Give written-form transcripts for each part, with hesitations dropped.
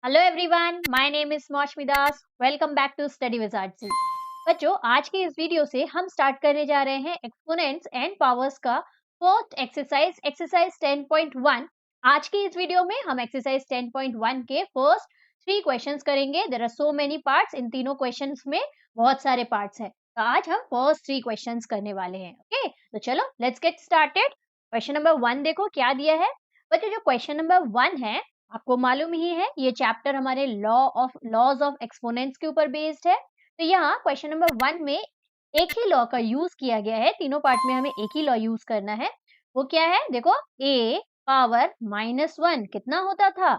Hello everyone, my name is Moushumi Das. Welcome back to study with RG. बच्चों, आज के इस वीडियो से हम स्टार्ट करने जा रहे हैं एक्सपोनेंट्स एंड पावर्स का फोर्थ एक्सरसाइज, एक्सरसाइज 10.1। आज की इस वीडियो में हम एक्सरसाइज 10.1 के फर्स्ट 3 क्वेश्चंस करेंगे। There are so many parts, इन तीनों क्वेश्चंस में बहुत सारे पार्ट्स हैं, तो आज हम फर्स्ट 3 क्वेश्चंस करने वाले हैं। ओके, तो चलो let's get started. Question number 1 देखो क्या दिया है। बच्चों, जो क्वेश्चन नंबर 1 है, आपको मालूम ही है ये चैप्टर हमारे लॉज ऑफ एक्सपोनेंट्स के ऊपर बेस्ड है। तो यहाँ क्वेश्चन नंबर 1 में एक ही लॉ का यूज किया गया है। तीनों पार्ट में हमें एक ही लॉ यूज करना है। वो क्या है? देखो, a पावर -1 कितना होता था?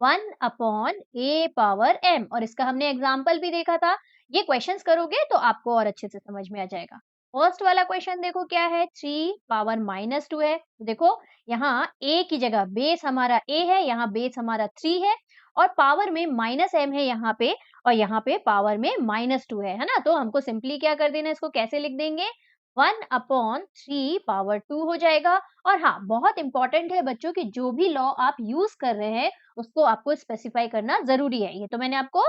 1 अपॉन a पावर m। और इसका हमने एग्जाम्पल भी देखा था। ये क्वेश्चंस करोगे तो आपको और अच्छे से समझ में आ जाएगा। फर्स्ट वाला क्वेश्चन देखो क्या है, 3 पावर -2 है। तो देखो, यहाँ a की जगह बेस हमारा a है, यहाँ बेस हमारा 3 है, और पावर में -m है यहाँ पे, और यहाँ पे पावर में -2 है ना। तो हमको सिंपली क्या कर देना, इसको कैसे लिख देंगे? 1 अपॉन 3 पावर 2 हो जाएगा। और हाँ, बहुत इंपॉर्टेंट है बच्चों कि जो भी लॉ आप यूज कर रहे हैं उसको आपको स्पेसिफाई करना जरूरी है। ये तो मैंने आपको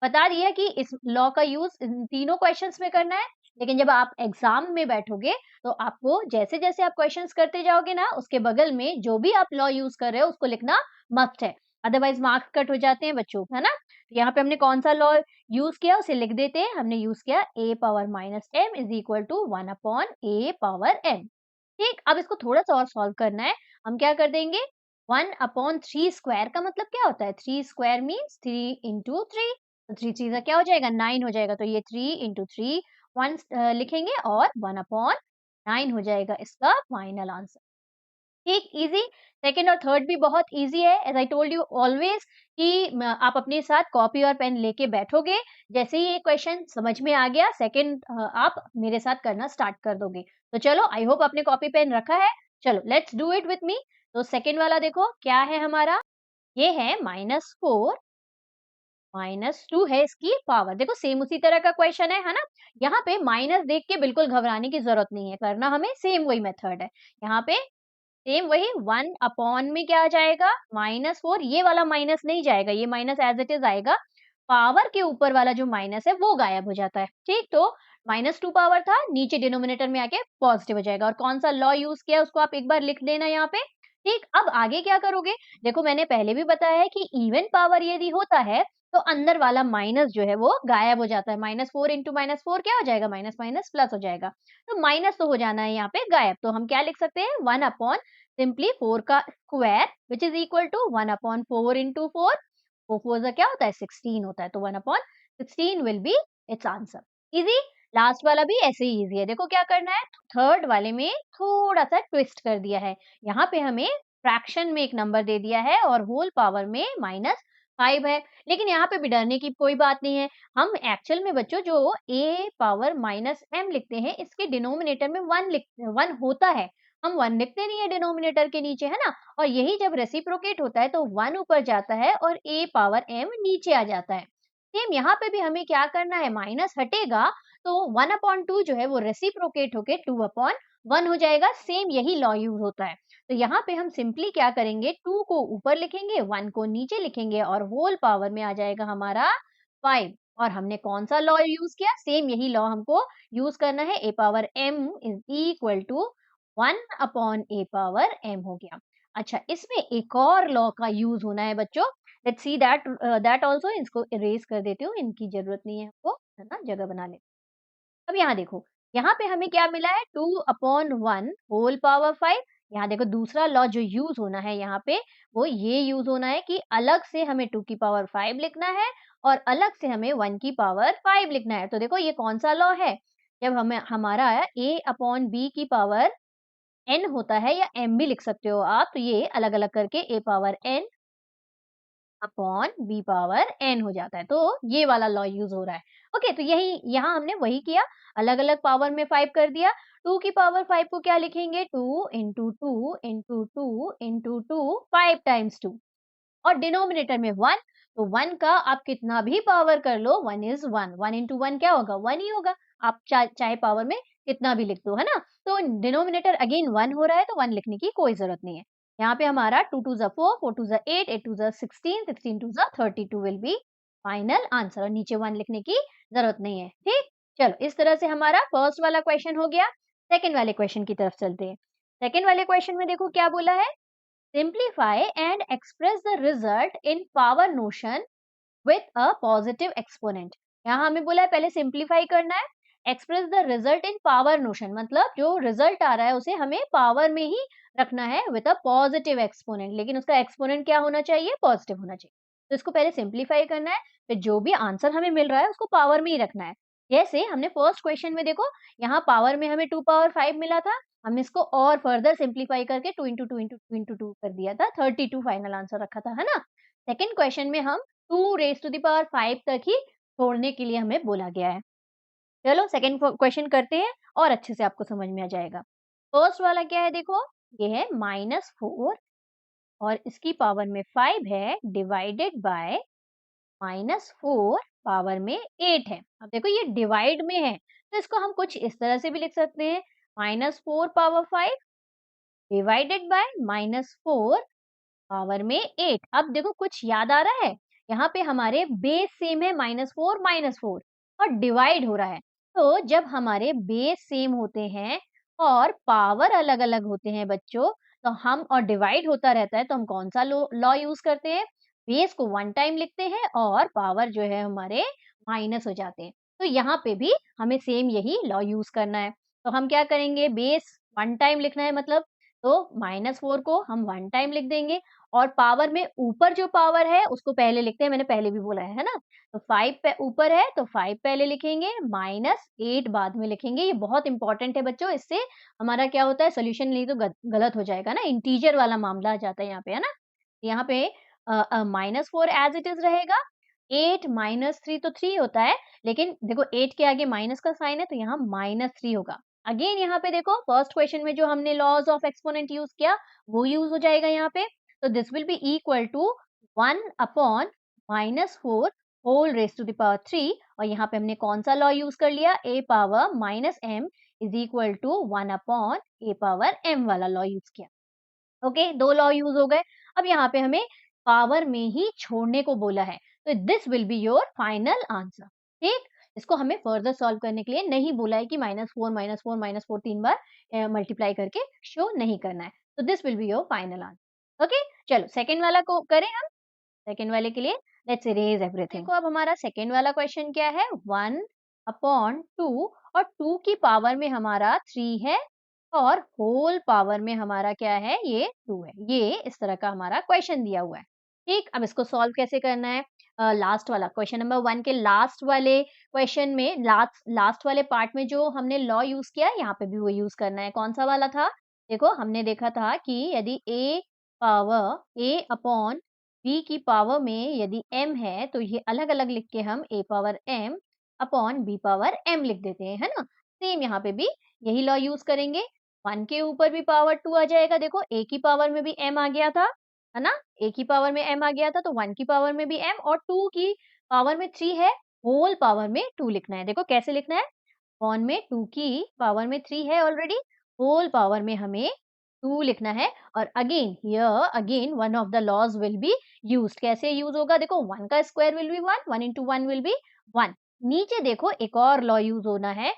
बता दिया कि इस लॉ का यूज इन तीनों क्वेश्चंस में करना है। लेकिन जब आप एग्जाम में बैठोगे तो आपको जैसे जैसे आप क्वेश्चंस करते जाओगे ना, उसके बगल में जो भी आप लॉ यूज कर रहे हो उसको लिखना मस्ट है, अदरवाइज मार्क्स कट हो जाते हैं बच्चों, है ना। तो यहाँ पे हमने कौन सा लॉ यूज किया उसे लिख देते हैं। हमने यूज किया a power -m is equal to 1 upon a power m। ठीक, अब इसको थोड़ा सा और सॉल्व करना है। हम क्या कर देंगे, 1 अपॉन 3 स्क्वायर का मतलब क्या होता है? 3 स्क्वायर मीन्स 3 इंटू 3। तो 3 3 का क्या हो जाएगा? 9 हो जाएगा। तो ये 3 इंटू 3 1 लिखेंगे, और 1 अपॉन 9 हो जाएगा इसका फाइनल आंसर। ठीक, इजी। सेकंड और थर्ड भी बहुत इजी है। As I told you always कि आप अपने साथ कॉपी और पेन लेके बैठोगे, जैसे ही ये क्वेश्चन समझ में आ गया, सेकंड आप मेरे साथ करना स्टार्ट कर दोगे। तो चलो, आई होप आपने कॉपी पेन रखा है। चलो let's do it with me. तो सेकंड वाला देखो क्या है हमारा, ये है -4 -2 है इसकी पावर। देखो, सेम उसी तरह का क्वेश्चन है ना। यहाँ पे माइनस देख के बिल्कुल घबराने की जरूरत नहीं है, करना हमें सेम वही मेथड है। यहाँ पे सेम वही 1 अपॉन में क्या आ जाएगा? -4। ये वाला माइनस नहीं जाएगा, ये माइनस एज इट इज आएगा। पावर के ऊपर वाला जो माइनस है वो गायब हो जाता है। ठीक, तो -2 पावर था, नीचे डिनोमिनेटर में आके पॉजिटिव हो जाएगा। और कौन सा लॉ यूज किया उसको आप एक बार लिख देना यहाँ पे। ठीक, अब आगे क्या करोगे? देखो, मैंने पहले भी बताया है कि इवन पावर यदि होता है तो अंदर वाला माइनस जो है वो गायब हो जाता है। -4 इंटू -4 क्या हो जाएगा? माइनस माइनस प्लस हो जाएगा। तो माइनस तो हो जाना है यहाँ पे गायब। तो हम क्या लिख सकते हैं? 1 अपॉन सिंपली 4 का square which is equal to 1 upon 4 into 4। 4 4 का क्या होता है? 16 होता है। तो 1 upon 16 will be it's answer. Easy. Last वाला भी ऐसे ही इजी है। देखो क्या करना है, थर्ड वाले में थोड़ा सा ट्विस्ट कर दिया है। यहाँ पे हमें फ्रैक्शन में एक नंबर दे दिया है और होल पावर में -5 है। लेकिन यहाँ पे भी डरने की कोई बात नहीं है। हम एक्चुअल में बच्चों जो a पावर -m लिखते हैं, इसके डिनोमिनेटर में 1 होता है। हम 1 लिखते नहीं है डिनोमिनेटर के नीचे, है ना। और यही जब रेसिप्रोकेट होता है तो 1 ऊपर जाता है और a पावर m नीचे आ जाता है। सेम यहाँ पे भी हमें क्या करना है, माइनस हटेगा तो 1 अपॉन 2 जो है वो रेसिप्रोकेट होके 2 अपॉन 1 हो जाएगा। सेम यही लॉ यूज होता है। तो यहाँ पे हम सिंपली क्या करेंगे, 2 को ऊपर लिखेंगे, 1 को नीचे लिखेंगे, और होल पावर में आ जाएगा हमारा 5। और हमने कौन सा लॉ यूज किया? सेम यही लॉ हमको यूज करना है। a power m is equal to 1 upon a power m हो गया। अच्छा, इसमें एक और लॉ का यूज होना है बच्चों। Let's see that also. इसको इरेज कर देती हूँ, इनकी जरूरत नहीं है हमको, है ना, जगह बना ले। अब यहाँ देखो, यहाँ पे हमें क्या मिला है? 2 अपॉन 1 होल पावर 5। यहाँ देखो, दूसरा लॉ जो यूज होना है यहाँ पे वो ये यूज होना है कि अलग से हमें 2 की पावर 5 लिखना है और अलग से हमें 1 की पावर 5 लिखना है। तो देखो, ये कौन सा लॉ है? जब हमें हमारा a अपॉन b की पावर n होता है, या m भी लिख सकते हो आप, तो ये अलग अलग करके a power n upon b power n हो जाता है। तो ये वाला लॉ यूज हो रहा है। ओके, तो यही यहाँ हमने वही किया, अलग अलग पावर में 5 कर दिया। 2 की पावर 5 को क्या लिखेंगे? 2 इंटू 2 इंटू 2 इंटू 2, 5 टाइम्स 2। और डिनोमिनेटर में 1, तो 1 का आप कितना भी पावर कर लो, 1 इज 1। 1 इंटू 1 क्या होगा? 1 ही होगा। आप चाहे पावर में कितना भी लिख दो, है ना। तो डिनोमिनेटर अगेन 1 हो रहा है, तो 1 लिखने की कोई जरूरत नहीं है। यहाँ पे हमारा 2 2 ज़ा 4, 4 2 ज़ा 8, 8 2 ज़ा 16, 16 2 ज़ा 32 विल बी फाइनल आंसर और नीचे 1 लिखने की ज़रूरत नहीं है, ठीक? चलो इस तरह से हमारा फर्स्ट वाला क्वेश्चन हो गया। सेकंड वाले क्वेश्चन की तरफ चलते हैं। सेकंड वाले क्वेश्चन में देखो क्या बोला है? Simplify and express the result in power notion with a positive exponent. यहाँ हमें बोला है पहले सिंप्लीफाई करना है, express the result in power notion मतलब जो रिजल्ट आ रहा है उसे हमें पावर में ही रखना है विद अ पॉजिटिव एक्सपोनेंट, लेकिन उसका एक्सपोनेंट क्या होना चाहिए? पॉजिटिव होना चाहिए। तो इसको पहले सिंप्लीफाई करना है, फिर जो भी आंसर हमें मिल रहा है उसको पावर में ही रखना है। जैसे हमने फर्स्ट क्वेश्चन में देखो यहाँ पावर में हमें 2 पावर 5 मिला था, हमने इसको और फर्दर सिंप्लीफाई करके 2 इंटू 2 इंटू 2 इंटू 2 कर दिया था, 32 फाइनल आंसर रखा था, है ना? सेकेंड क्वेश्चन में हम 2 रेज़ टू द पावर 5 तक ही छोड़ने के लिए हमें बोला गया है। चलो सेकंड क्वेश्चन करते हैं और अच्छे से आपको समझ में आ जाएगा। फर्स्ट वाला क्या है देखो, ये है -4 और इसकी पावर में 5 है डिवाइडेड बाय -4 पावर में 8 है। अब देखो ये डिवाइड में है, तो इसको हम कुछ इस तरह से भी लिख सकते हैं, -4 पावर 5 डिवाइडेड बाय -4 पावर में 8। अब देखो कुछ याद आ रहा है? यहाँ पे हमारे बेस सेम है -4 और डिवाइड हो रहा है। तो जब हमारे बेस सेम होते हैं और पावर अलग-अलग होते हैं बच्चों, तो हम और डिवाइड होता रहता है तो हम कौन सा लॉ यूज़ करते हैं? बेस को 1 टाइम लिखते हैं और पावर जो है हमारे माइनस हो जाते हैं। तो यहाँ पे भी हमें सेम यही लॉ यूज़ करना है। तो हम क्या करेंगे? बेस 1 टाइम लिखना है मतलब तो -4 को हम 1 टाइम लिख देंगे और पावर में ऊपर जो पावर है उसको पहले लिखते हैं, मैंने पहले भी बोला है ना? तो 5 पे ऊपर है तो 5 पहले लिखेंगे, -8 बाद में लिखेंगे। ये बहुत इंपॉर्टेंट है बच्चों, इससे हमारा क्या होता है सॉल्यूशन नहीं तो गलत हो जाएगा ना, इंटीजर वाला मामला आ जाता है यहाँ पे, है ना? यहाँ पे -4 एज़ इट इज़ रहेगा, 8 -3 तो 3 होता है, लेकिन देखो 8 के आगे माइनस का साइन है तो यहाँ -3 होगा। अगेन यहाँ पे देखो फर्स्ट क्वेश्चन में जो हमने लॉज़ ऑफ एक्सपोनेंट यूज़ किया, वो यूज़ हो जाएगा यहाँ पे। So this will be equal to 1 upon -4 whole raised to the power 3 और यहाँ पे हमने कौन सा लॉ यूज कर लिया? a power -m is equal to 1 upon a power m वाला लॉ यूज किया। ओके, दो लॉ यूज हो गए। अब यहाँ पे हमें पावर में ही छोड़ने को बोला है, तो this will be your final answer. ठीक, इसको हमें फर्दर सॉल्व करने के लिए नहीं बोला है कि -4 3 बार मल्टीप्लाई करके शो नहीं करना है। तो this will be your final answer. Okay, चलो सेकेंड वाला को करें हम। सेकेंड वाले के लिए लेट्स इरेज एवरीथिंग। देखो अब हमारा सेकेंड वाला क्वेश्चन क्या है? 1 अपॉन 2 और 2 की पावर में हमारा 3 है और होल पावर में हमारा क्या है? ये 2 है। ये इस तरह का हमारा क्वेश्चन दिया हुआ है। ठीक, अब इसको सॉल्व कैसे करना है? लास्ट वाला क्वेश्चन नंबर 1 के लास्ट वाले क्वेश्चन में लास्ट लास्ट वाले पार्ट में जो हमने लॉ यूज किया, यहाँ पे भी वो यूज करना है। कौन सा वाला था? देखो हमने देखा था कि यदि a अपॉन b की पावर में यदि m है तो ये अलग-अलग लिख के हम a power m upon b power m लिख देते हैं, है ना? सेम यहाँ पे भी यही लॉ यूज करेंगे। 1 के ऊपर भी पावर 2 आ जाएगा। देखो a की पावर में भी m आ गया था, है ना? a की पावर में m आ गया था तो 1 की पावर में भी m और 2 की पावर में 3 है, होल पावर में 2 लिखना है। देखो कैसे लिखना है? 1 में 2 की पावर में 3 है ऑलरेडी, होल पावर में हमें 2 लिखना है और again here again one of the laws will be used. कैसे यूज होगा? देखो 1 का square will be 1, 1 into 1 will be 1। नीचे देखो एक और लॉ यूज होना है,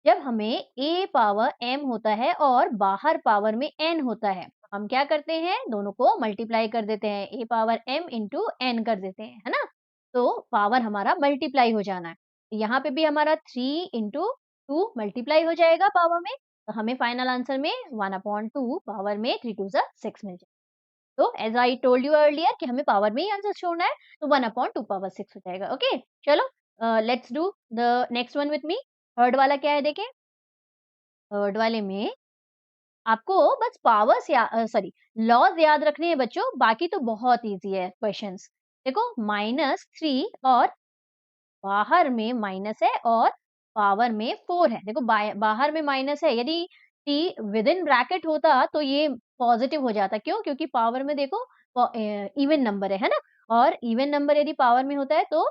जब हमें a पावर m होता है और बाहर पावर में n होता है, तो हम क्या करते हैं? दोनों को मल्टीप्लाई कर देते हैं, a power m into n कर देते हैं, है ना? तो पावर हमारा मल्टीप्लाई हो जाना है। यहाँ पे भी हमारा 3 इंटू 2 मल्टीप्लाई हो जाएगा पावर में, तो हमें फाइनल आंसर में 1 अपॉन 2 पावर में 3 2 जा 6 मिल जाए। तो as I told you earlier कि हमें पावर में ही आंसर छोड़ना है, तो 1 अपॉन 2 पावर 6 हो जाएगा। ओके, चलो let's do the next one with me. Third वाला क्या है देखें? थर्ड वाले में आपको बस पावर्स या सॉरी लॉज याद रखने हैं बच्चों, बाकी तो बहुत इजी है क्वेश्चंस। देखो -3 और बाहर में माइनस है और पावर में 4 है। देखो बाहर में माइनस है, यदि t विद इन ब्रैकेट होता तो ये पॉजिटिव हो जाता। क्यों? क्योंकि पावर में देखो इवन नंबर है ना? और इवन नंबर यदि पावर में होता है तो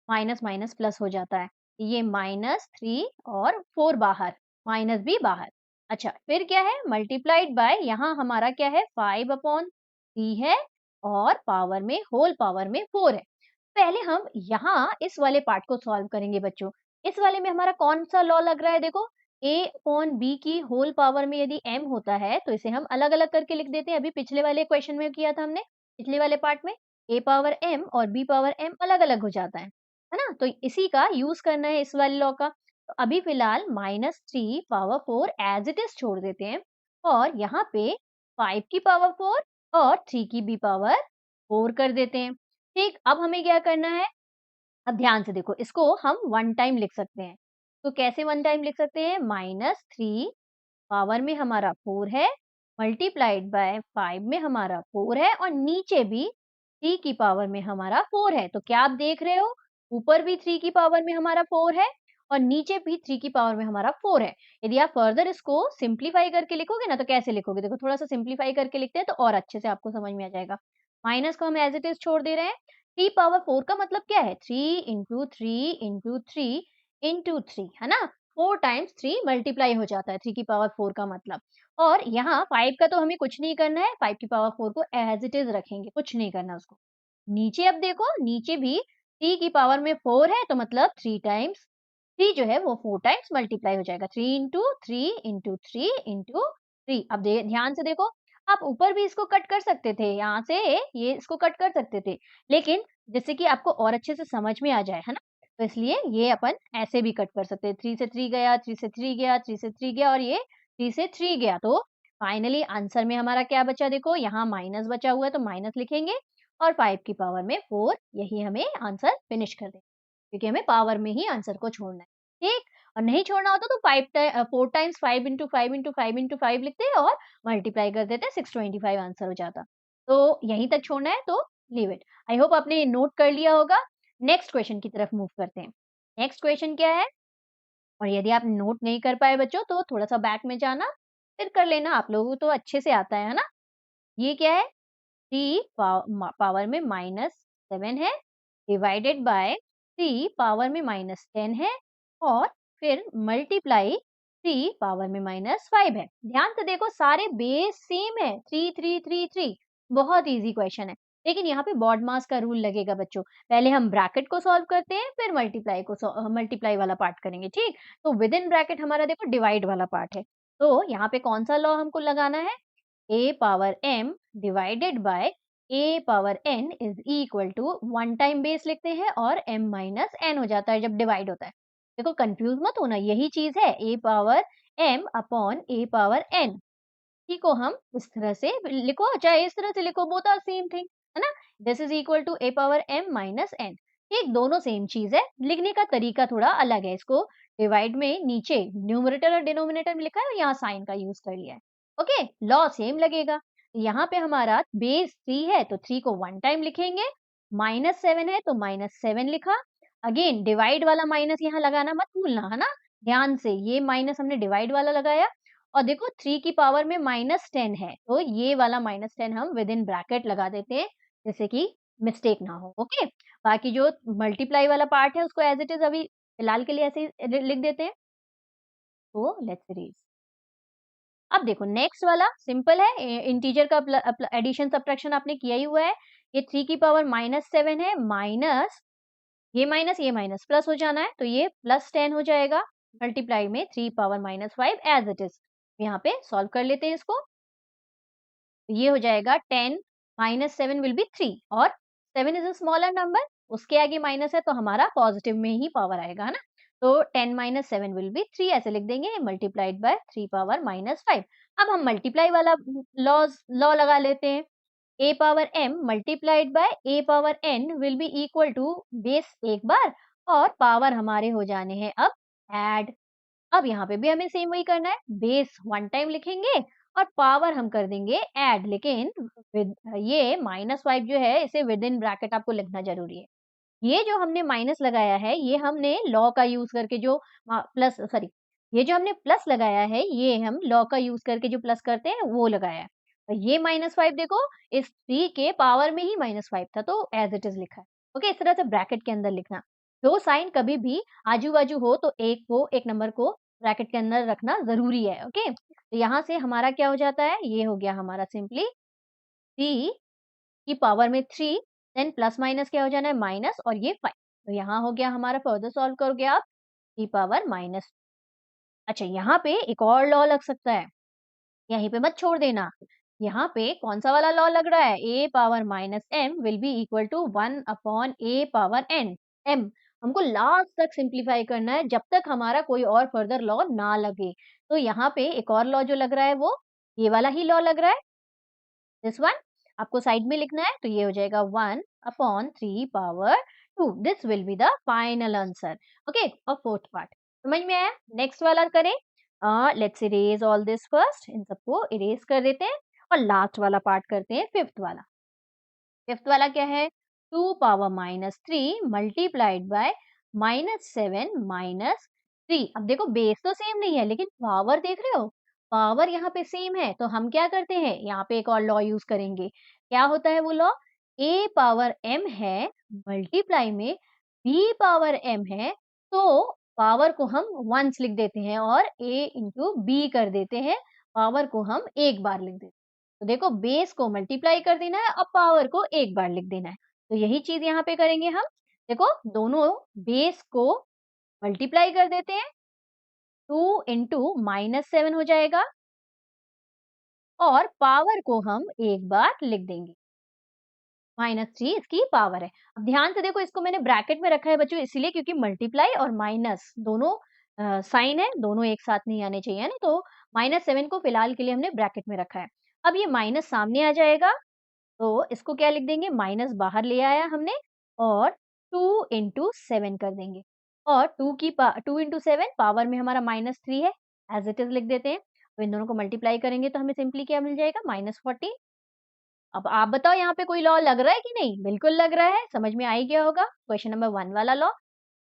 माइनस माइनस प्लस हो जाता है। ये -3 और 4 बाहर, माइनस भी बाहर। अच्छा, फिर क्या है मल्टीप्लाइड बाय, यहाँ हमारा क्या है 5/3 है और पावर में होल पावर में 4 है। पहले हम यहाँ इस वाले पार्ट को सॉल्व करेंगे बच्चों। इस वाले में हमारा कौन सा लॉ लग रहा है देखो, a/b की होल पावर में यदि m होता है तो इसे हम अलग-अलग करके लिख देते हैं। अभी पिछले वाले क्वेश्चन में किया था हमने, पिछले वाले पार्ट में a पावर m और b पावर m अलग-अलग हो जाता है ना? तो इसी का यूज़ करना है इस वाले लॉ का। तो अभी फिलहाल -3 पावर 4 एज़ इट इज़ छोड़ देते हैं और यहाँ पे 5 की पावर 4 और 3 की भी पावर 4 कर देते हैं। ठीक, अब हमें क्या करना है? अब ध्यान से देखो, इसको हम वन टाइम लिख सकते हैं। तो कैसे वन टाइम लिख सकते हैं? -3 पावर में हमारा 4 है, मल्टीप्लाइड बाय 5 में हमारा 4 है और नीचे भी 3 की पावर में हमारा 4 है। तो क्या आप देख रहे हो? ऊपर भी 3 की पावर में हमारा 4 है और नीचे भी 3 की पावर में हमारा 4 है। यदि आप फर्दर इसको सिंप्लीफाई करके लिखोगे ना, तो कैसे लिखोगे? देखो, थोड़ा-सा सिंप्लीफाई करके लिखते हैं तो और अच्छे से आपको समझ में आ जाएगा। माइनस को हम एज़ इट इज़ छोड़ दे रहे हैं। 3 पावर 4 का मतलब क्या है? 3 इंटू 3 इंटू 3 इंटू 3, है ना? 4 टाइम्स 3 मल्टीप्लाई हो जाता है 3 की पावर 4 का मतलब। और यहाँ 5 का तो हमें कुछ नहीं करना है, 5 की पावर 4 को एज़ इट इज़ रखेंगे, कुछ नहीं करना उसको। नीचे अब देखो, नीचे भी 3 की पावर में 4 है तो मतलब 3 टाइम्स 3 जो है वो 4 टाइम्स मल्टीप्लाई हो जाएगा। 3 इंटू 3 इंटू 3 इंटू 3। अब ध्यान से देखो, आप ऊपर भी इसको कट कर सकते थे, यहाँ से ये इसको कट कर सकते थे, लेकिन जिससे कि आपको और अच्छे से समझ में आ जाए, है ना? तो इसलिए ये अपन ऐसे भी कट कर सकते हैं। 3 से 3 गया, 3 से 3 गया, 3 से 3 गया और ये 3 से 3 गया। तो फाइनली आंसर में हमारा क्या बचा देखो, यहाँ माइनस बचा हुआ है तो माइनस लिखेंगे और 5 की पावर में 4, यही हमें आंसर फिनिश कर देंगे, क्योंकि हमें पावर में ही आंसर को छोड़ना है। ठीक? और नहीं छोड़ना होता तो 4 टाइम्स 5 इंटू 5 इंटू 5 इंटू 5 लिखते हैं और मल्टीप्लाई कर देते हैं, 625 आंसर हो जाता। तो यहीं तक छोड़ना है तो लीव इट। आई होप आपने नोट कर लिया होगा। नेक्स्ट क्वेश्चन की तरफ मूव करते हैं। नेक्स्ट क्वेश्चन क्या है? और यदि आप नोट नहीं कर पाए बच्चों तो थोड़ा-सा बैक में जाना, फिर कर लेना, आप लोगों को तो अच्छे से आता है ना? ये क्या है? 3 पावर में -7 है, डिवाइडेड बाय 3 पावर में -10 है और फिर मल्टीप्लाई 3 पावर में -5 है। ध्यान से देखो, सारे बेस सेम है, 3 3 3 3। बहुत इजी क्वेश्चन है, लेकिन यहाँ पे BODMAS का रूल लगेगा बच्चों। पहले हम ब्रैकेट को सॉल्व करते हैं, फिर मल्टीप्लाई वाला पार्ट करेंगे, ठीक? तो विद इन ब्रैकेट हमारा देखो डिवाइड वाला पार्ट है। तो यहाँ पे कौन सा लॉ हमको लगाना है? a power m divided by a power n is equal to one time base लिखते हैं और m माइनस n हो जाता है जब डिवाइड होता है। देखो, कंफ्यूज मत होना, यही चीज है a power m upon a power n। इसी को हम इस तरह से लिखो, चाहे इस तरह से लिखो, बोथ आर सेम थिंग, है ना? This is equal to a power m minus n। ये दोनों सेम चीज है, लिखने का तरीका थोड़ा अलग है। इसको डिवाइड में नीचे न्यूमरेटर और डिनोमिनेटर में लिखा है और यहाँ साइन का यूज कर लिया है। ओके, लॉ सेम लगेगा। यहाँ पे हमारा बेस 3 है तो 3 को वन टाइम लिखेंगे, -7 है तो -7 लिखा। अगेन डिवाइड वाला माइनस यहाँ लगाना मत भूलना, है ना? ध्यान से, ये माइनस हमने डिवाइड वाला लगाया और देखो 3 की पावर में -10 है, तो ये वाला -10 हम विद इन ब्रैकेट लगा देते हैं, जैसे कि मिस्टेक ना हो। ओके, बाकी जो मल्टीप्लाई वाला पार्ट है उसको एज इट इज अभी फिलहाल के लिए ऐसे ही लिख देते हैं। तो लेट्स रीड। अब देखो, नेक्स्ट वाला सिंपल है, इंटीजर का एडिशन सब्ट्रैक्शन आपने किया ही हुआ है। ये 3 की पावर -7 है, माइनस ये माइनस प्लस हो जाना है, तो ये +10 हो जाएगा मल्टीप्लाई में 3 पावर -5 एज इट इज। यहाँ पे सॉल्व कर लेते हैं इसको। तो ये हो जाएगा 10 माइनस 7 विल बी 3 और 7 इज अ स्मॉलर नंबर, उसके आगे माइनस है तो हमारा पॉजिटिव में ही पावर आएगा, है ना? तो 10 माइनस 7 विल बी 3 ऐसे लिख देंगे, मल्टीप्लाइड बाय 3 पावर -5। अब हम मल्टीप्लाई वाला लॉ लगा लेते हैं। a power m multiplied by a power n will be equal to base एक बार और पावर हमारे हो जाने हैं अब ऐड। अब यहाँ पे भी हमें सेम वही करना है, बेस वन टाइम लिखेंगे और पावर हम कर देंगे ऐड, लेकिन विद ये -5 जो है इसे विद इन ब्रैकेट आपको लिखना जरूरी है। ये जो हमने माइनस लगाया है ये हमने लॉ का यूज करके जो प्लस सॉरी ये जो हमने प्लस लगाया है ये हम लॉ का यूज करके जो प्लस करते हैं वो लगाया है। और ये -5 देखो, इस 3 के पावर में ही -5 था तो एज इट इज लिखा है। ओके, इस तरह से ब्रैकेट के अंदर लिखना। दो साइन कभी भी आजू बाजू हो तो एक नंबर को ब्रैकेट के अंदर रखना ज़रूरी है, ओके? तो यहाँ से हमारा क्या हो जाता है, ये हो गया हमारा सिंपली 3 की पावर में 3, देन प्लस माइनस क्या हो जाना है, माइनस, और ये 5। तो यहाँ हो गया हमारा, फर्दर सॉल्व करोगे आप, 3 पावर माइनस। अच्छा, यहाँ पे एक और लॉ लग सकता है, यहीं पे मत छोड़ देना। यहाँ पे कौन-सा वाला लॉ लग रहा है? a power minus m will be equal to 1 upon a power n m। हमको लास्ट तक सिंप्लीफाई करना है जब तक हमारा कोई और फर्दर लॉ ना लगे। तो यहाँ पे एक और लॉ जो लग रहा है वो ये वाला ही लॉ लग रहा है, दिस वन। आपको साइड में लिखना है, तो ये हो जाएगा 1 upon 3 power 2। This will be the final answer, okay? और फोर्थ पार्ट समझ में आया? नेक्स्ट वाला करें। Let's erase all this first, इन सबको इरेज कर देते हैं और लास्ट वाला पार्ट करते हैं, फिफ्थ वाला। फिफ्थ वाला क्या है? 2 power minus 3 multiplied by minus 7 minus 3। अब देखो बेस तो सेम नहीं है, लेकिन पावर देख रहे हो, पावर यहाँ पे सेम है। तो हम क्या करते हैं, यहाँ पे एक और लॉ यूज करेंगे। क्या होता है वो लॉ? a पावर m है, मल्टीप्लाई में b पावर m है, तो पावर को हम वंस लिख देते हैं और a इंटू बी कर देते हैं, पावर को हम एक बार लिख देते हैं। तो देखो बेस को मल्टीप्लाई कर देना है और पावर को एक बार लिख देना है। तो यही चीज यहाँ पे करेंगे हम। देखो दोनों बेस को मल्टीप्लाई कर देते हैं, 2 इंटू माइनस 7 हो जाएगा और पावर को हम एक बार लिख देंगे, -3 इसकी पावर है। अब ध्यान से देखो, इसको मैंने ब्रैकेट में रखा है बच्चों इसलिए क्योंकि मल्टीप्लाई और माइनस दोनों साइन है, दोनों एक साथ नहीं आने चाहिए ना, तो -7 को फिलहाल के लिए हमने ब्रैकेट में रखा है। अब ये माइनस सामने आ जाएगा, तो इसको क्या लिख देंगे, माइनस बाहर ले आया हमने और 2 इंटू 7 कर देंगे, और 2 इंटू 7 पावर में हमारा -3 है, एज इट इज लिख देते हैं। तो इन दोनों को मल्टीप्लाई करेंगे तो हमें सिंपली क्या मिल जाएगा, -14। अब आप बताओ यहाँ पे कोई लॉ लग रहा है कि नहीं? बिल्कुल लग रहा है, समझ में आ ही गया होगा। क्वेश्चन नंबर 1 वाला law,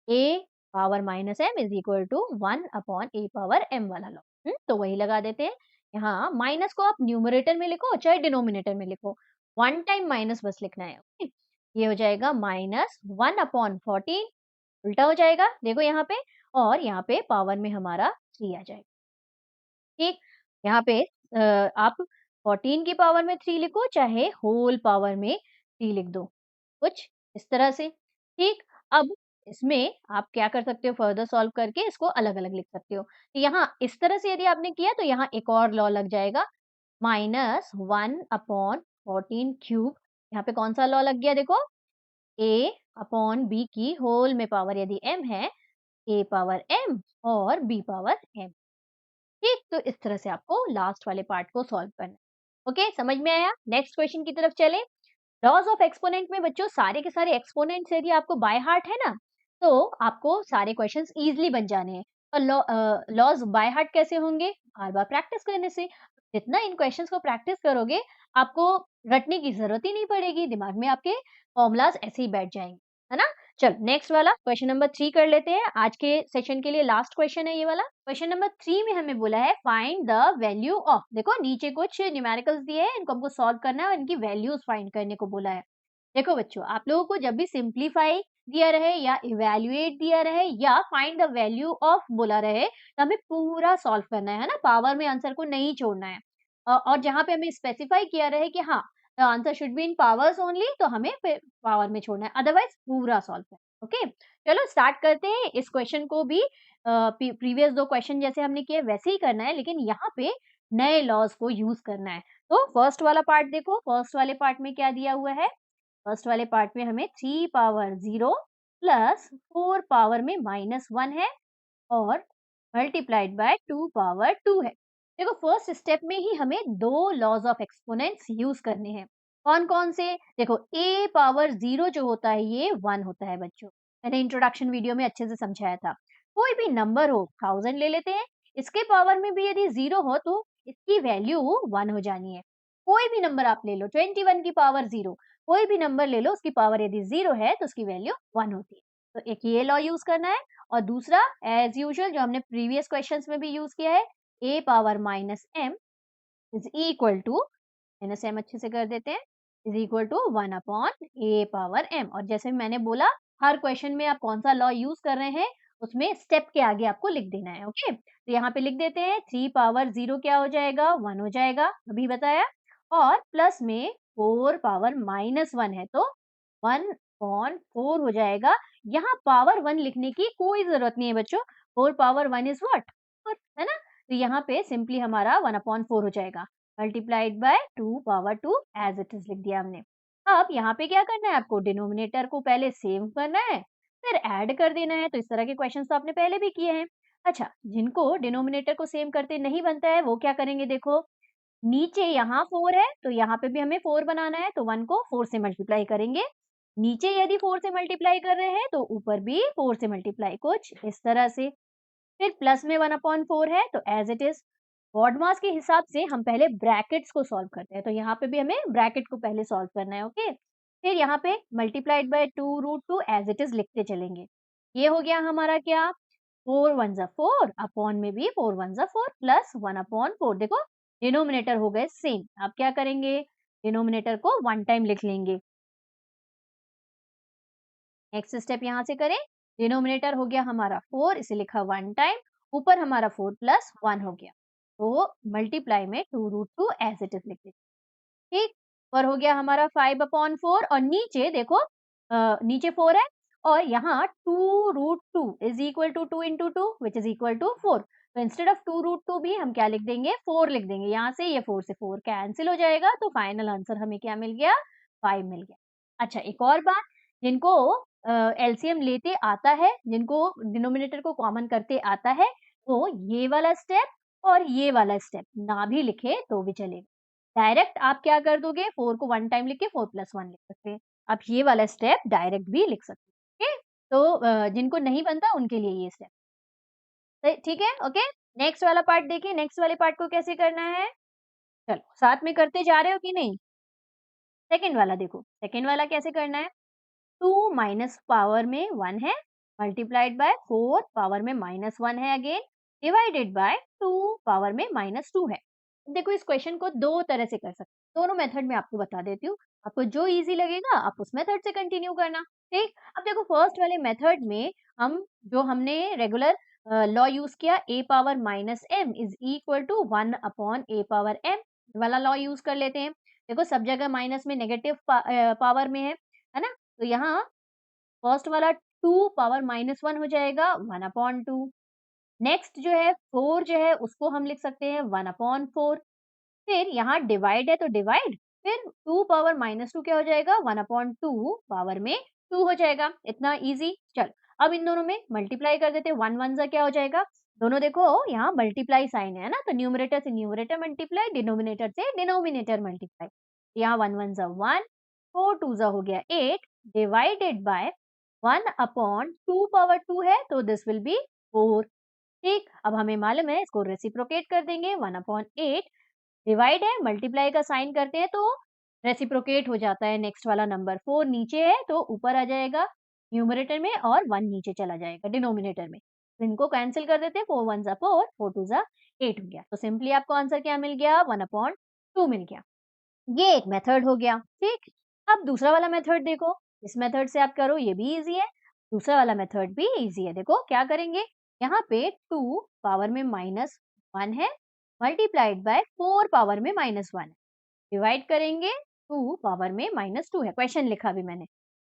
a power minus m is equal to 1 upon a power m वाला लॉ। तो वही लगा देते हैं। यहाँ माइनस को आप न्यूमरेटर में लिखो चाहे डिनोमिनेटर में लिखो, वन टाइम माइनस बस लिखना है, ओके? ये हो जाएगा -1/14, उल्टा हो जाएगा देखो यहाँ पे, और यहाँ पे पावर में हमारा 3 आ जाएगा, ठीक? यहाँ पे आप 14 की पावर में 3 लिखो चाहे होल पावर में 3 लिख दो, कुछ इस तरह से, ठीक? अब इसमें आप क्या कर सकते हो, फर्दर सॉल्व करके इसको अलग-अलग लिख सकते हो। तो यहाँ इस तरह से यदि आपने किया तो यहाँ एक और लॉ लग जाएगा, -1/14 क्यूब। यहाँ पे कौन सा लॉ लग गया देखो, a अपॉन b की होल में पावर यदि m है, a पावर m और b पावर m, ठीक? तो इस तरह से आपको लास्ट वाले पार्ट को सॉल्व करना है, ओके? समझ में आया? नेक्स्ट क्वेश्चन की तरफ चलें। लॉज ऑफ एक्सपोनेंट में बच्चों सारे के सारे एक्सपोनेंट्स यदि आपको बाय हार्ट है ना, तो आपको सारे क्वेश्चंस इजीली बन जाने हैं। और लॉज बाय हार्ट कैसे होंगे? बार बार प्रैक्टिस करने से। जितना इन क्वेश्चंस को प्रैक्टिस करोगे, आपको रटने की जरूरत ही नहीं पड़ेगी, दिमाग में आपके फॉर्मूलाज ऐसे ही बैठ जाएंगे, है ना? चल नेक्स्ट वाला क्वेश्चन नंबर 3 कर लेते हैं। आज के सेशन के लिए लास्ट क्वेश्चन है ये वाला। क्वेश्चन नंबर 3 में हमें बोला है फाइंड द वैल्यू ऑफ, देखो नीचे कुछ न्यूमेरिकल्स दिए हैं, इनको हमको सॉल्व करना है और इनकी वैल्यूज फाइंड करने को बोला है। देखो बच्चों, आप लोगों को जब भी सिंप्लीफाई दिया रहे या इवेल्युएट दिया रहे या फाइंड द वैल्यू ऑफ बोला रहे, तो हमें पूरा सॉल्व करना है ना, पावर में आंसर को नहीं छोड़ना है। और जहाँ पे हमें स्पेसिफाई किया रहे कि हाँ the answer should be in powers only, तो हमें पावर में छोड़ना है, अदरवाइज पूरा सॉल्व करना है, ओके? चलो स्टार्ट करते हैं। इस क्वेश्चन को भी प्रीवियस 2 क्वेश्चन जैसे हमने किए वैसे ही करना है, लेकिन यहाँ पे नए लॉज को यूज करना है। तो फर्स्ट वाला पार्ट देखो, फर्स्ट वाले पार्ट में क्या दिया हुआ है, फर्स्ट वाले पार्ट में हमें 3 पावर 0 प्लस 4 पावर में -1 है और मल्टीप्लाइड बाय 2 पावर 2 है। देखो फर्स्ट स्टेप में ही हमें दो लॉज ऑफ एक्सपोनेंट्स यूज करने हैं। कौन कौन से? देखो a पावर 0 जो होता है ये 1 होता है बच्चों, मैंने इंट्रोडक्शन वीडियो में अच्छे से समझाया था। कोई भी नंबर हो, 1000 ले लेते हैं, इसके पावर में भी यदि 0 हो तो इसकी वैल्यू 1 हो जानी है। कोई भी नंबर आप ले लो, 21 की पावर 0, कोई भी नंबर ले लो, उसकी पावर यदि 0 है तो उसकी वैल्यू 1 होती है। तो एक ये लॉ यूज करना है, और दूसरा एज यूजुअल जो हमने प्रीवियस क्वेश्चंस में भी यूज किया है, a power minus m is equal to, minus m अच्छे से कर देते हैं, is equal to 1 upon a power m। और जैसे मैंने बोला, हर क्वेश्चन में आप कौन सा लॉ यूज कर रहे हैं उसमें स्टेप के आगे आपको लिख देना है। ओके, तो यहाँ पे लिख देते हैं 3 पावर 0 क्या हो जाएगा, 1 हो जाएगा, अभी बताया। और प्लस में 4 पावर -1 है तो 1/4 हो जाएगा। यहाँ पावर 1 लिखने की कोई जरूरत नहीं है बच्चों, 4 पावर 1 इज व्हाट, है ना। तो यहाँ पे सिंपली हमारा 1/4 हो जाएगा, multiplied by 2 power 2 as it is लिख दिया हमने। अब यहाँ पे क्या करना है आपको, डिनोमिनेटर को पहले सेव करना है, फिर ऐड कर देना है। तो इस तरह के क्वेश्चंस तो आपने पहले भी किए हैं। अच्छा, जिनको डिनोमिनेटर को सेम करते नहीं बनता है वो क्या करेंगे, देखो नीचे यहाँ 4 है तो यहाँ पे भी हमें 4 बनाना है, तो 1 को 4 से मल्टीप्लाई करेंगे। नीचे यदि 4 से मल्टीप्लाई कर रहे हैं तो ऊपर भी 4 से मल्टीप्लाई, कुछ इस तरह से। फिर प्लस में 1/4 है तो एज इट इज। बॉड मास के हिसाब से हम पहले ब्रैकेट्स को सॉल्व करते हैं, तो यहाँ पे भी हमें ब्रैकेट को पहले सॉल्व करना है। ओके, फिर यहाँ पे multiplied by 2√2 as it is लिखते चलेंगे। ये हो गया हमारा क्या, 4 1 जा 4, अपॉन में भी 4 1 जा 4 प्लस 1/4। देखो डिनोमिनेटर हो गए सेम। अब क्या करेंगे, डिनोमिनेटर को वन टाइम लिख लेंगे। नेक्स्ट स्टेप यहाँ से करें, डिनोमिनेटर हो गया हमारा 4, इसे लिखा वन टाइम, ऊपर हमारा 4 प्लस 1 हो गया, तो मल्टीप्लाई में 2√2 एज इट इज लिख देते। ठीक, और हो गया हमारा 5/4 और नीचे देखो नीचे 4 है और यहाँ 2√2 is equal to 2 into 2 which is equal to 4। तो इंस्टेड ऑफ 2√2 भी हम क्या लिख देंगे, 4 लिख देंगे। यहाँ से ये 4 से 4 कैंसिल हो जाएगा, तो फाइनल आंसर हमें क्या मिल गया, 5 मिल गया। अच्छा, एक और बात, जिनको एलसीएम लेते आता है, जिनको डिनोमिनेटर को कॉमन करते आता है, वो ये वाला स्टेप और ये वाला स्टेप ना भी लिखे तो भी चलेगा। डायरेक्ट आप क्या कर दोगे, 4 को वन टाइम लिख के 4 प्लस 1 लिख सकते हैं। आप ये वाला स्टेप डायरेक्ट भी लिख सकते हैं। ओके, तो जिनको नहीं बनता उनके लिए ये स्टेप ठीक है। ओके, नेक्स्ट वाला पार्ट देखिए, नेक्स्ट वाले पार्ट को कैसे करना है, चलो साथ में करते जा रहे हो कि नहीं। सेकंड वाला देखो, सेकंड वाला कैसे करना है, 2 माइनस पावर में 1 है, मल्टीप्लाइड बाय 4 पावर में -1 है अगेन, डिवाइडेड बाय 2 पावर में -2 है। देखो इस क्वेश्चन को दो तरह से कर सकते हैं, दोनों मेथड में आपको बता देती हूँ। आपको जो इजी लगेगा आप उस मेथड से कंटिन्यू करना। ठीक, अब देखो फर्स्ट वाले मेथड में हम जो हमने रेगुलर लॉ यूज किया, a power -m is equal to 1/a power m वाला लॉ यूज कर लेते हैं। देखो सब जगह माइनस में नेगेटिव पावर में है ना। तो यहाँ फर्स्ट वाला 2 पावर -1 हो जाएगा 1/2। नेक्स्ट जो है 4 जो है उसको हम लिख सकते हैं 1/4। फिर यहाँ डिवाइड है तो डिवाइड, फिर 2 पावर -2 क्या हो जाएगा, 1/2 पावर में 2 हो जाएगा। इतना इजी। चल अब इन दोनों में मल्टीप्लाई कर देते हैं, 1 1 जा क्या हो जाएगा, दोनों देखो यहाँ मल्टीप्लाई साइन है ना, तो न्यूमरेटर से न्यूमरेटर मल्टीप्लाई, डिनोमिनेटर से डिनोमिनेटर मल्टीप्लाई। यहाँ 1 1 जा 1, 4 2 जा हो गया 8, डिवाइडेड बाय 1/2 पावर 2 है तो दिस विल बी 4। ठीक, अब हमें मालूम है इसको रेसिप्रोकेट कर देंगे, 1/8 डिवाइड है, मल्टीप्लाई का साइन करते हैं तो रेसिप्रोकेट हो जाता है। नेक्स्ट वाला नंबर 4 नीचे है तो ऊपर आ जाएगा न्यूमरेटर में और 1 नीचे चला जाएगा डिनोमिनेटर में। तो इनको कैंसिल कर देते हैं, 4 1 जा 4, 4 2 जा 8 हो गया। तो सिंपली आपको आंसर क्या मिल गया, 1/2 मिल गया। ये एक मेथड हो गया। ठीक, अब दूसरा वाला मेथड देखो, इस मेथड से आप करो ये भी इजी है, दूसरा वाला मेथड भी इजी है। देखो क्या करेंगे, यहाँ पे 2 पावर में -1 है, मल्टीप्लाइड बाय 4 पावर में -1 है, डिवाइड करेंगे 2 पावर में -2 है, क्वेश्चन लिखा भी मैंने।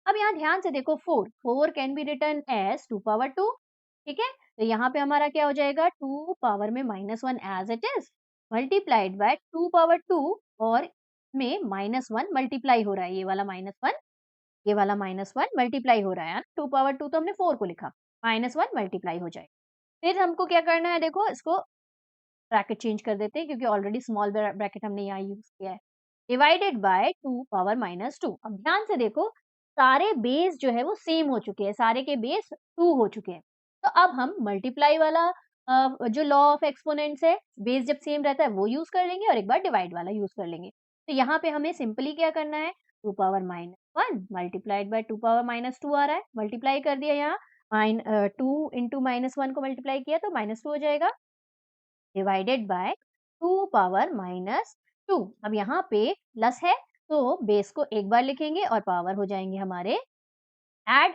अब यहाँ ध्यान से देखो 4 can be written as 2 power 2। ठीक है, तो यहाँ पे हमारा क्या हो जाएगा, 2 पावर में -1 as it is, multiplied by 2 power 2 और में -1 मल्टीप्लाई हो रहा है, ये वाला -1, ये वाला -1 मल्टीप्लाई हो रहा है। 2 पावर 2 तो हमने 4 को लिखा, -1 मल्टीप्लाई हो जाए। फिर हमको क्या करना है, देखो इसको ब्रैकेट चेंज कर देते हैं क्योंकि ऑलरेडी स्मॉल ब्रैकेट हमने यहाँ यूज किया है, डिवाइडेड बाय 2 पावर -2। अब ध्यान से देखो सारे बेस जो है वो सेम हो चुके हैं, सारे के बेस 2 हो चुके हैं। तो अब हम मल्टीप्लाई वाला जो लॉ ऑफ एक्सपोनेंट्स है, बेस जब सेम रहता है वो यूज कर लेंगे और एक बार डिवाइड वाला यूज कर लेंगे। तो यहाँ पे हमें सिंपली क्या करना है, 2 पावर -1 मल्टीप्लाइड बाय 2 पावर -2 आ रहा है, मल्टीप्लाई कर दिया, यहाँ 2 इंटू -1 को मल्टीप्लाई किया तो -2 हो जाएगा, डिवाइडेड बाय 2 पावर -2। अब यहाँ पे प्लस है तो बेस को एक बार लिखेंगे और पावर हो जाएंगे हमारे ऐड।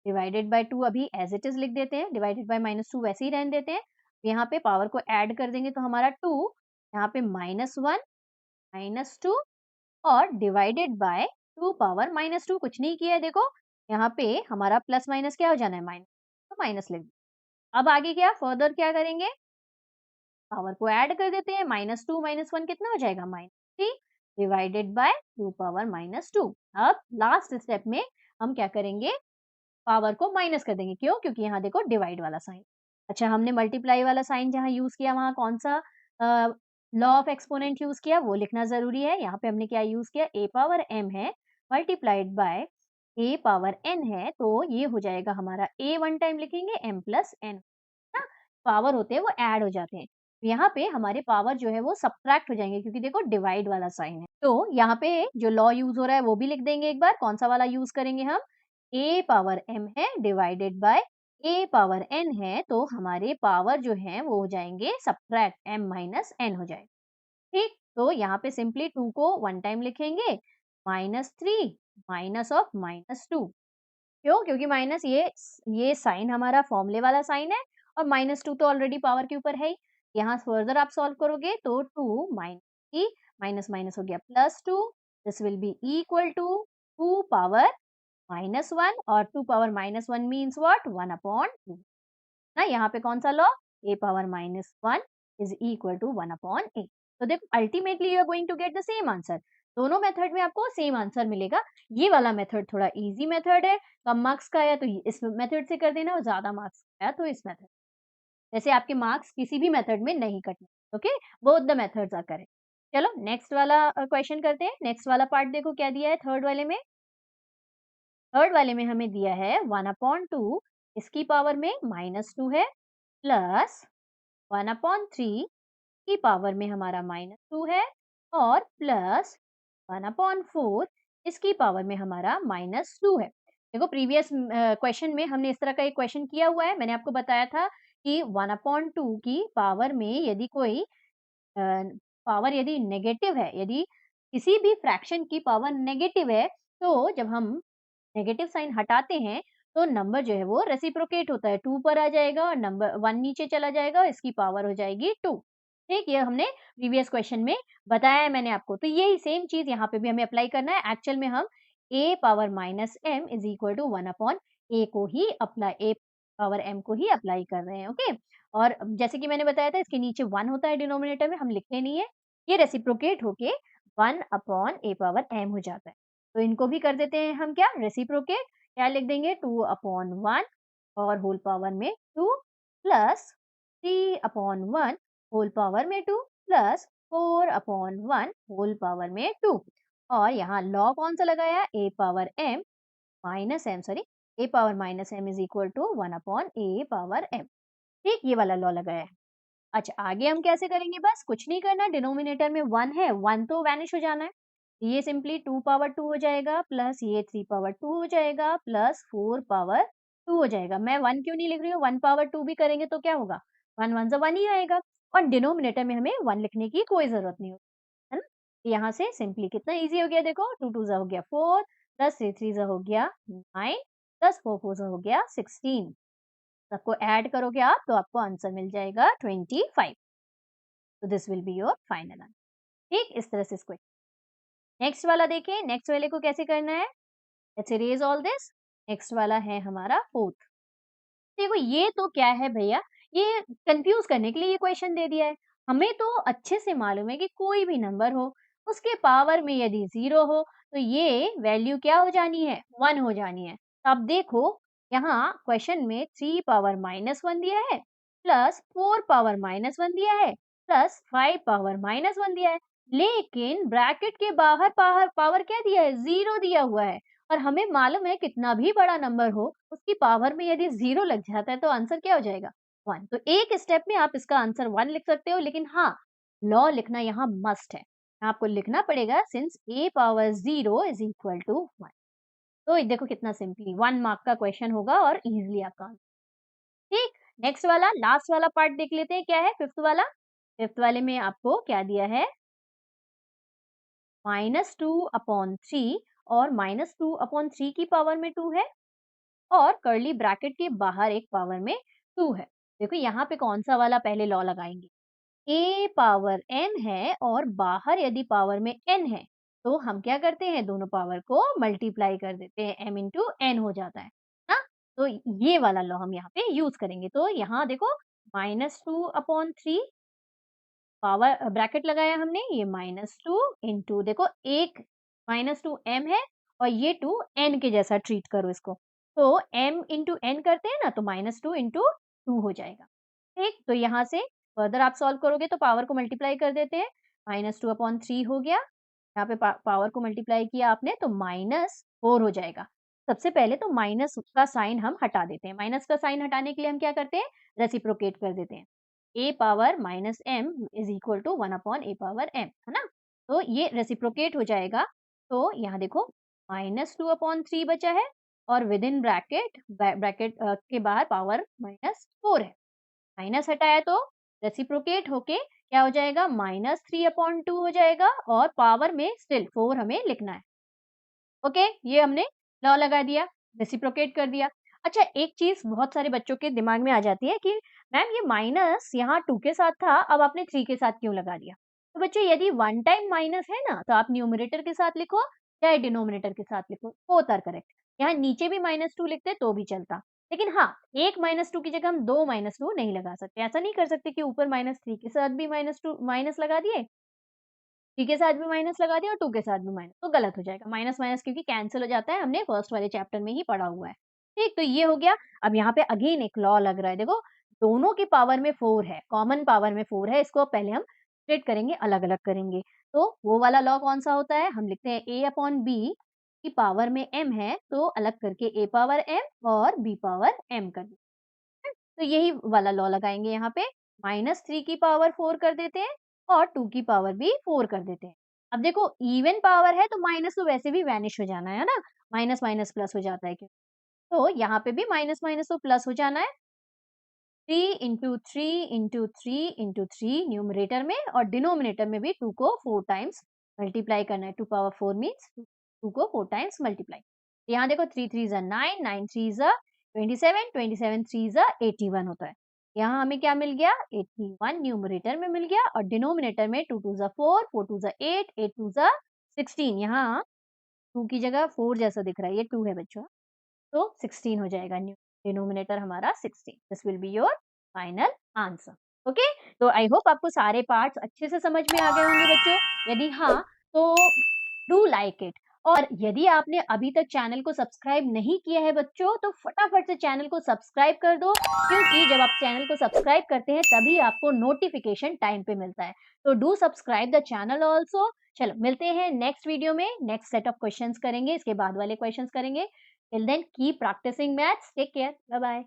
डिवाइडेड बाय 2 अभी एज इट इज लिख देते हैं, डिवाइडेड बाय -2 वैसे ही रहने देते हैं। यहाँ पे पावर को ऐड कर देंगे तो हमारा 2, यहाँ पे -1 -2 और डिवाइडेड बाय 2 पावर -2 कुछ नहीं किया है देखो, यहाँ पे हमारा प्लस माइनस क्या हो जाना है माइनस, तो माइनस लिख दो। अब आगे क्या फर्दर क्या करेंगे, पावर को ऐड कर देते हैं, -2 -1 कितना हो जाएगा -3 डिवाइडेड बाय 2 पावर -2। अब लास्ट स्टेप में हम क्या करेंगे, पावर को माइनस कर देंगे, क्यों, क्योंकि यहाँ देखो डिवाइड वाला साइन। अच्छा हमने मल्टीप्लाई वाला साइन जहाँ यूज किया वहाँ कौन सा लॉ ऑफ एक्सपोनेंट यूज किया वो लिखना जरूरी है। यहाँ पे हमने क्या यूज किया, ए पावर m है multiplied by A power n है, तो ये हो जाएगा हमारा a वन टाइम लिखेंगे m प्लस n ना, पावर होते हैं वो ऐड हो जाते हैं। यहाँ पे हमारे पावर जो है वो सब्ट्रैक्ट हो जाएंगे क्योंकि देखो डिवाइड वाला साइन है। तो यहाँ पे जो लॉ यूज हो रहा है वो भी लिख देंगे एक बार, कौन सा वाला यूज करेंगे हम, a पावर m है divided by a power n है, तो हमारे पावर जो है वो हो जाएंगे सब्ट्रैक्ट m माइनस n हो जाएगा। ठीक, तो यहाँ पे सिंपली 2 को वन टाइम लिखेंगे, -3 माइनस ऑफ -2, क्यों, क्योंकि माइनस ये साइन हमारा फॉर्मूले वाला साइन है और -2 तो ऑलरेडी पावर के ऊपर है ही। यहाँ फर्दर आप सॉल्व करोगे तो 2 -3 माइनस माइनस हो गया +2, this will be equal to 2 power -1 और 2 पावर -1 मीन्स व्हाट, 1/2 ना, यहाँ पे कौन सा law, a power -1 is equal to 1/a। तो देखो ultimately you are going to get the same answer, दोनों मेथड में आपको सेम आंसर मिलेगा। ये वाला मेथड थोड़ा इजी मेथड है, कम मार्क्स का आया तो इस मेथड से कर देना और ज्यादा मार्क्स का आया तो इस मेथड, जैसे आपके मार्क्स किसी भी मेथड में नहीं कटने। Okay, both the methods are correct. चलो नेक्स्ट वाला क्वेश्चन करते हैं। नेक्स्ट वाला पार्ट देखो क्या दिया है थर्ड वाले में। थर्ड वाले में हमें दिया है 1/2 इसकी पावर में -2 है प्लस 1/3 की पावर में हमारा -2 है और प्लस 1/4 इसकी पावर में हमारा -2 है। देखो प्रीवियस क्वेश्चन में हमने इस तरह का एक क्वेश्चन किया हुआ है, मैंने आपको बताया था कि 1/2 की पावर में यदि कोई पावर यदि नेगेटिव है, यदि किसी भी फ्रैक्शन की पावर नेगेटिव है, तो जब हम नेगेटिव साइन हटाते हैं तो नंबर जो है वो रेसिप्रोकेट होता है, 2 पर आ जाएगा और नंबर 1 नीचे चला जाएगा और इसकी पावर हो जाएगी 2। ठीक, ये हमने प्रीवियस क्वेश्चन में बताया है मैंने आपको। तो यही सेम चीज यहाँ पे भी हमें अप्लाई करना है। एक्चुअल में हम a power -m is equal to 1/a को ही अप्लाई, a पावर m को ही अप्लाई कर रहे हैं। ओके, और जैसे कि मैंने बताया था इसके नीचे 1 होता है डिनोमिनेटर में, हम लिखते नहीं है, ये रेसिप्रोकेट होके 1/a पावर m हो जाता है। तो इनको भी कर देते हैं हम क्या, रेसिप्रोकेट, क्या लिख देंगे 2/1 और होल पावर में 2 प्लस 3/1 होल पावर में 2 प्लस 4/1 होल पावर में 2। और यहाँ लॉ कौन सा लगाया, a पावर m माइनस m, sorry a power -m is equal to 1/a power m। ठीक, ये वाला लॉ लगाया है। अच्छा आगे हम कैसे करेंगे, बस कुछ नहीं करना, डिनोमिनेटर में 1 है, 1 तो वैनिश हो जाना है, ये सिंपली 2 पावर 2 हो जाएगा प्लस ये 3 पावर 2 हो जाएगा प्लस 4 पावर 2 हो जाएगा। मैं 1 क्यों नहीं लिख रही हूँ, 1 पावर 2 भी करेंगे तो क्या होगा, 1 1 1 ही आएगा और डिनोमिनेटर में हमें 1 लिखने की कोई जरूरत नहीं होती है ना। यहाँ से सिंपली कितना इजी हो गया, देखो 2 2 जा हो गया 4 प्लस 3 3 जा हो गया 9 प्लस 4 4 जा हो गया 16, सबको ऐड करोगे आप तो आपको आंसर मिल जाएगा 25। तो this will be your final answer. ठीक, इस तरह से इसको नेक्स्ट वाला देखें, नेक्स्ट वाले को कैसे करना है, let's erase all this. Next वाला है हमारा फोर्थ। देखो ये तो क्या है भैया, ये कंफ्यूज करने के लिए ये क्वेश्चन दे दिया है। हमें तो अच्छे से मालूम है कि कोई भी नंबर हो उसके पावर में यदि 0 हो तो ये वैल्यू क्या हो जानी है, 1 हो जानी है। अब देखो यहाँ क्वेश्चन में 3 पावर -1 दिया है प्लस 4 पावर -1 दिया है प्लस 5 पावर -1 दिया है, लेकिन ब्रैकेट के बाहर पावर पावर क्या दिया है, 0 दिया हुआ है। और हमें मालूम है कितना भी बड़ा नंबर हो उसकी पावर में यदि 0 लग जाता है तो आंसर क्या हो जाएगा, 1। तो एक स्टेप में आप इसका आंसर 1 लिख सकते हो, लेकिन हाँ लॉ लिखना यहाँ मस्ट है, आपको लिखना पड़ेगा since a power 0 is equal to 1। तो देखो कितना सिंपली 1 मार्क का क्वेश्चन होगा और इजिली आपका आंसर। ठीक, नेक्स्ट वाला लास्ट वाला पार्ट देख लेते हैं क्या है, फिफ्थ वाला। फिफ्थ वाले में आपको क्या दिया है, -2/3 और -2/3 की पावर में 2 है और कर्ली ब्रैकेट के बाहर एक पावर में 2 है। देखो यहाँ पे कौन सा वाला पहले लॉ लगाएंगे, a पावर n है और बाहर यदि पावर में n है तो हम क्या करते हैं, दोनों पावर को मल्टीप्लाई कर देते हैं, m इंटू n हो जाता है ना। तो ये वाला लॉ हम यहाँ पे यूज करेंगे। तो यहाँ देखो -2/3 पावर ब्रैकेट लगाया हमने, ये -2 इंटू देखो एक -2 m है और ये 2 n के जैसा ट्रीट करो इसको। तो m इंटू n करते हैं ना, तो -2 इंटू 2 हो जाएगा। ठीक, तो यहाँ से फर्दर आप सॉल्व करोगे तो पावर को मल्टीप्लाई कर देते हैं, -2/3 हो गया। यहाँ पे पावर को मल्टीप्लाई किया आपने तो -4 हो जाएगा। सबसे पहले तो माइनस का साइन हम हटा देते हैं। माइनस का साइन हटाने के लिए हम क्या करते हैं, रेसिप्रोकेट कर देते हैं। a power minus m is equal to 1/a power m, है ना। तो ये रेसिप्रोकेट हो जाएगा। तो यहाँ देखो -2/3 बचा है और विद इन ब्रैकेट ब्रैकेट के बाहर पावर -4 है। माइनस हटाया तो रेसिप्रोकेट होके क्या हो जाएगा, -3/2 हो जाएगा और पावर में स्टिल 4 हमें लिखना है। ओके, ये हमने लॉ लगा दिया, रेसिप्रोकेट कर दिया। अच्छा, एक चीज़ बहुत सारे बच्चों के दिमाग में आ जाती है कि मैम ये माइनस यहाँ 2 के साथ था, अब आपने 3 के साथ क्यों लगा दिया? तो बच्चों यदि वन टाइम माइनस है ना, तो आप न्यूमरेटर के साथ लिखो, चाहे डिनोमिनेटर के साथ लिखो, बोथ आर करेक्ट। यहाँ नीचे भी -2 लिखते तो भी चलता। लेकिन हाँ, एक -2 की जगह हम 2 -2 नहीं लगा सकते। ऐसा नहीं कर सकते कि ऊपर -3 के साथ भी -2 माइनस लगा दिए, 3 के साथ भी माइनस लगा दिया और 2 के साथ भी माइनस, तो गलत हो जाएगा। माइनस माइनस क्योंकि कैंसल हो जाता है, हमने फर्स्ट वाले चैप्टर में ही पढ़ा हुआ है। ठीक, तो ये हो गया। अब यहाँ पे अगेन एक लॉ लग रहा है, देखो दोनों की पावर में 4 है, कॉमन पावर में 4 है, इसको पहले हम स्प्लिट करेंगे, अलग-अलग करेंगे। तो वो वाला लॉ कौन-सा होता है, हम लिखते हैं a/b की पावर में m है, तो अलग करके a पावर m और b पावर m कर देते हैं। तो यही वाला लॉ लगाएंगे यहाँ पे, -3 की पावर 4 कर देते हैं और 2 की पावर भी 4 कर देते हैं। अब देखो इवन पावर है तो माइनस तो वैसे भी वैनिश हो जाना है ना, माइनस माइनस प्लस हो जाता है क्यों। तो यहाँ पे भी माइनस माइनस तो प्लस हो जाना है। 3 इंटू 3 इंटू 3 इंटू 3 न्यूमरेटर में और डिनोमिनेटर में भी 2 को 4 टाइम्स मल्टीप्लाई करना है। 2 पावर 4 मीन्स 2 को 4 टाइम्स मल्टीप्लाई। यहाँ देखो 3 3 ज़ा 9, 9 3 ज़ा 27, 27 3 ज़ा 81 होता है। यहाँ हमें क्या मिल गया, 81 न्यूमरेटर में मिल गया और डिनोमिनेटर में 2 2 ज़ा 4, 4 2 ज़ा 8, 8 2 ज़ा 16। यहाँ 2 की जगह 4 जैसा दिख रहा है, ये 2 है बच्चों, तो 16 हो जाएगा। न्यू डिनोमिनेटर हमारा 16। This will be your final answer. Okay, तो आई होप आपको सारे पार्ट्स अच्छे से समझ में आ गए होंगे बच्चों। यदि हाँ, तो डू लाइक इट। और यदि आपने अभी तक चैनल को सब्सक्राइब नहीं किया है बच्चों, तो फटाफट से चैनल को सब्सक्राइब कर दो, क्योंकि जब आप चैनल को सब्सक्राइब करते हैं तभी आपको नोटिफिकेशन टाइम पे मिलता है। तो do subscribe the channel also. चलो मिलते हैं नेक्स्ट वीडियो में, नेक्स्ट सेट ऑफ क्वेश्चंस करेंगे, इसके बाद वाले क्वेश्चंस करेंगे। Till then, keep practicing maths. Take care. Bye bye.